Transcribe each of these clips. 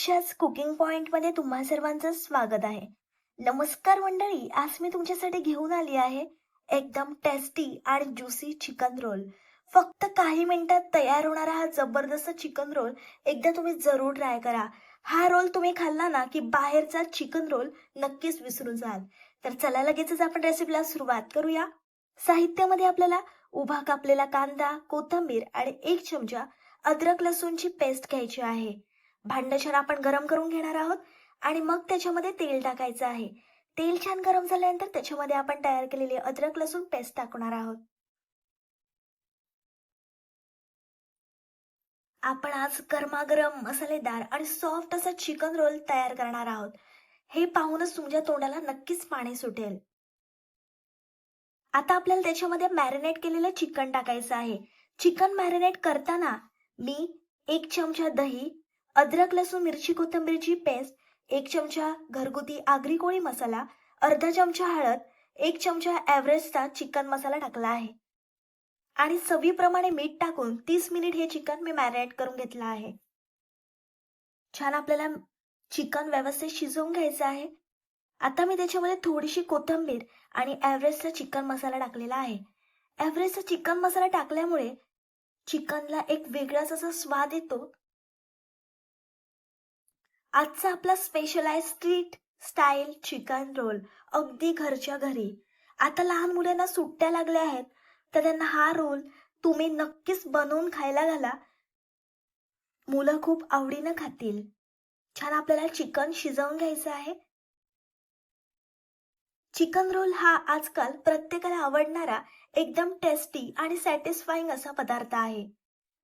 दीक्षाच cooking पॉइंटमध्ये तुम्हा सर्वांचं स्वागत आहे. नमस्कार मंडळी, आज मी तुमच्यासाठी घेऊन आली आहे एकदम टेस्टी आणि ज्युसी चिकन रोल. फक्त काही मिनिटात तयार होणारा हा जबरदस्त चिकन रोल एकदा तुम्ही जरूर ट्राय करा. हा रोल तुम्ही खाल्ला ना की बाहेरचा चिकन रोल नक्कीच विसरून जाल. तर चला लगेचच आपण रेसिपीला सुरुवात करूया. साहित्यामध्ये आपल्याला उभा कापलेला कांदा, कोथिंबीर आणि 1 चमचा अद्रक लसूणची पेस्ट घ्यायची आहे. भांड छान आपण गरम करून घेणार आहोत आणि मग त्याच्यामध्ये तेल टाकायचं आहे. तेल छान गरम झाल्यानंतर त्याच्यामध्ये आपण तयार केलेली अद्रक लसूण पेस्ट टाकणार आहोत. आपण आज गरमागरम मसालेदार आणि सॉफ्ट असा चिकन रोल तयार करणार आहोत. हे पाहूनच तुमच्या तोंडाला नक्कीच पाणी सुटेल. आता आपल्याला त्याच्यामध्ये मॅरिनेट केलेलं चिकन टाकायचं आहे. चिकन मॅरिनेट करताना मी 1 चमचा दही, अद्रक लसूण मिरची कोथिंबीरची पेस्ट, 1 चमचा घरगुती आगरी कोळी मसाला, अर्धा चमचा हळद, 1 चमचा एव्हरेस्टचा चिकन मसाला टाकला आहे आणि चवीप्रमाणे मीठ टाकून 30 मिनिट हे चिकन मी मॅरिनेट करून घेतलं आहे. छान आपल्याला चिकन व्यवस्थित शिजवून घ्यायचं आहे. आता मी त्याच्यामध्ये थोडीशी कोथिंबीर आणि एव्हरेस्टचा चिकन मसाला टाकलेला आहे. एव्हरेस्टचा चिकन मसाला टाकल्यामुळे चिकनला एक वेगळाच असा स्वाद येतो. आजचा आपला स्पेशल आहे स्ट्रीट स्टाईल चिकन रोल, अगदी घरच्या घरी. आता लहान मुलांना सुट्ट्या लागल्या आहेत तर त्यांना हा रोल तुम्ही नक्कीच बनवून खायला घाला. मुलं खूप आवडीनं खातील. छान आपल्याला चिकन शिजवून घ्यायचं आहे. चिकन रोल हा आजकाल प्रत्येकाला आवडणारा एकदम टेस्टी आणि सॅटिस्फाईंग असा पदार्थ आहे.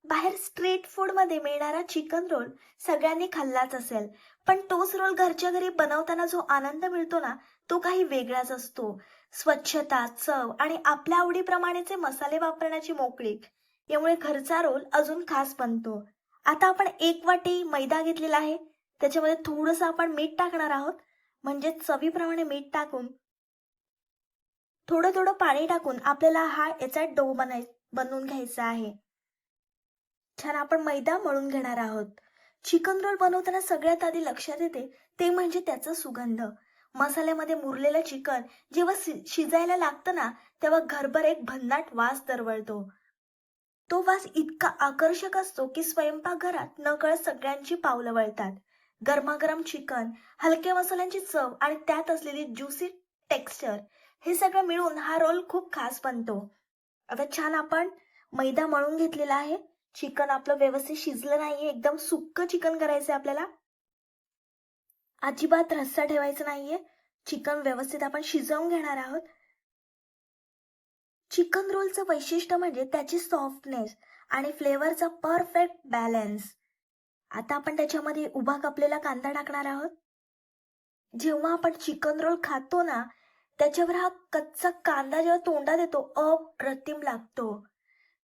बाहेर स्ट्रीट फूड मध्ये मिळणारा चिकन रोल सगळ्यांनी खाल्लाच असेल, पण तोच रोल घरच्या घरी बनवताना जो आनंद मिळतो ना, तो काही वेगळाच असतो. स्वच्छता, चव आणि आपल्या आवडीप्रमाणेचे मसाले वापरण्याची मोकळीक यामुळे घरचा रोल अजून खास बनतो. आता आपण 1 वाटी मैदा घेतलेला आहे. त्याच्यामध्ये थोडंसं आपण मीठ टाकणार आहोत. म्हणजे चवीप्रमाणे मीठ टाकून थोडं थोडं पाणी टाकून आपल्याला हा याचा डो बनवून घ्यायचा आहे. छान आपण मैदा मळून घेणार आहोत. चिकन रोल बनवताना सगळ्यात आधी लक्षात येते ते म्हणजे त्याचा सुगंध. मसाल्यामध्ये मुरलेलं चिकन जेव्हा शिजायला लागतं ना, तेव्हा घरभर एक भन्नाट वास दरवळतो. तो वास इतका आकर्षक असतो की स्वयंपाकघरात नकळत सगळ्यांची पावलं वळतात. गरमागरम चिकन, हलक्या मसाल्यांची चव आणि त्यात असलेली ज्युसी टेक्स्चर हे सगळं मिळून हा रोल खूप खास बनतो. आता छान आपण मैदा मळून घेतलेला आहे. चिकन आपलं व्यवस्थित शिजलं नाहीये, एकदम सुक्क चिकन करायचंय आपल्याला. अजिबात रस्सा ठेवायचा नाहीये. चिकन व्यवस्थित आपण शिजवून घेणार आहोत. चिकन रोलचं वैशिष्ट्य म्हणजे त्याची सॉफ्टनेस आणि फ्लेवरचा परफेक्ट बॅलन्स. आता आपण त्याच्यामध्ये उभा कापलेला कांदा टाकणार आहोत. जेव्हा आपण चिकन रोल खातो ना, त्याच्यावर हा कच्चा कांदा जेव्हा तोंडात येतो अप्रतिम लागतो.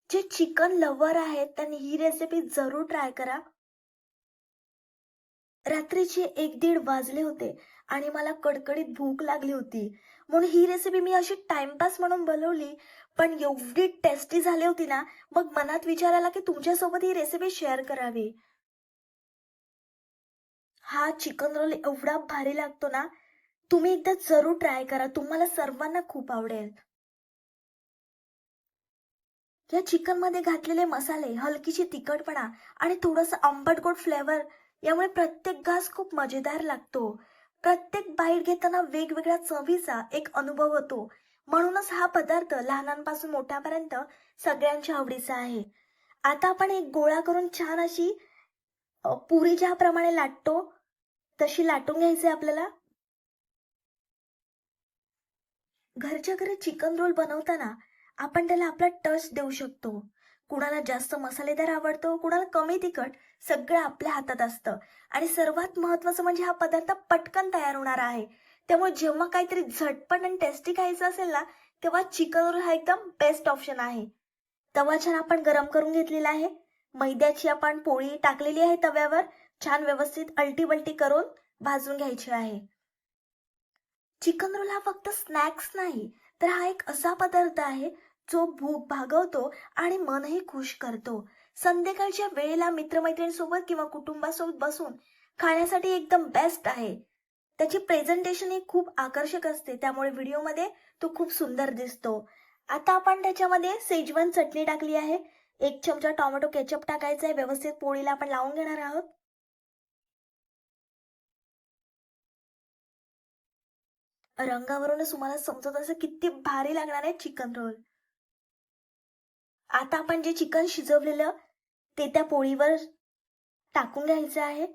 जे चिकन लव्हर आहेत त्यांनी ही रेसिपी जरूर ट्राय करा. रात्रीचे 1-1:30 वाजले होते आणि मला कडकडीत भूक लागली होती, म्हणून ही रेसिपी मी अशी टाइमपास म्हणून बनवली, पण एवढी टेस्टी झाली होती ना, मग मनात विचार आला की तुमच्यासोबत ही रेसिपी शेअर करावी. हा चिकन रोल एवढा भारी लागतो ना, तुम्ही एकदा जरूर ट्राय करा. तुम्हाला सर्वांना खूप आवडेल. या चिकन मध्ये घातलेले मसाले, हलकीशी तिखटपणा आणि थोडंसं आंबट गोड फ्लेवर यामुळे प्रत्येक घास खूप मजेदार लागतो. प्रत्येक बाईट घेताना वेगवेगळ्या चवीचा एक अनुभव होतो. म्हणूनच हा पदार्थ लहानांपासून मोठ्यापर्यंत सगळ्यांच्या आवडीचा आहे. आता आपण एक गोळा करून छान अशी पुरी ज्याप्रमाणे लाटतो तशी लाटून घ्यायची आपल्याला. घरच्या घरी चिकन रोल बनवताना आपण त्याला आपला टच देऊ शकतो. कुणाला जास्त मसालेदार आवडतो, कुणाला कमी तिखट, सगळं आपल्या हातात असतं. आणि सर्वात महत्वाचं म्हणजे हा पदार्थ पटकन तयार होणार आहे. त्यामुळे जेव्हा काहीतरी झटपट आणि टेस्टी खायचं असेल ना, तेव्हा चिकन रोल हा एकदम बेस्ट ऑप्शन आहे. तवा छान आपण गरम करून घेतलेला आहे. मैद्याची आपण पोळी टाकलेली आहे तव्यावर. छान व्यवस्थित अलटी करून भाजून घ्यायची आहे. चिकन रोल हा फक्त स्नॅक्स नाही, तर हा एक असा पदार्थ आहे जो भूक भागवतो आणि मनही खुश करतो. संध्याकाळच्या वेळेला मित्रमैत्रिणींसोबत किंवा कुटुंबासोबत बसून खाण्यासाठी एकदम बेस्ट आहे. त्याची प्रेझेंटेशन ही खूप आकर्षक असते, त्यामुळे व्हिडिओमध्ये तो खूप सुंदर दिसतो. आता आपण त्याच्यामध्ये शेजवान चटणी टाकली आहे. 1 चमचा टोमॅटो केचप टाकायचा आहे. व्यवस्थित पोळीला आपण लावून घेणार आहोत. रंगावरूनच तुम्हाला समजत असेल किती भारी लागणार आहे चिकन रोल. आता आपण जे चिकन शिजवलेलं ते त्या पोळीवर टाकून घ्यायचं आहे.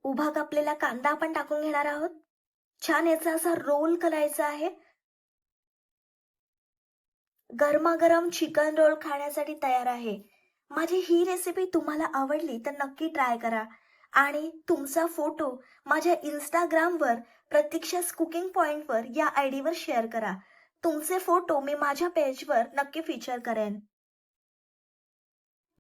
उभा कापलेला कांदा आपण टाकून घेणार आहोत. छान याचा असा रोल करायचा आहे. गरमागरम चिकन रोल खाण्यासाठी तयार आहे. माझी ही रेसिपी तुम्हाला आवडली तर नक्की ट्राय करा आणि तुमचा फोटो माझ्या Instagramवर प्रतीक्षाच कुकिंग पॉइंटवर या आयडीवर शेअर करा. तुमचे फोटो मी माझ्या पेजवर नक्की फीचर करेन.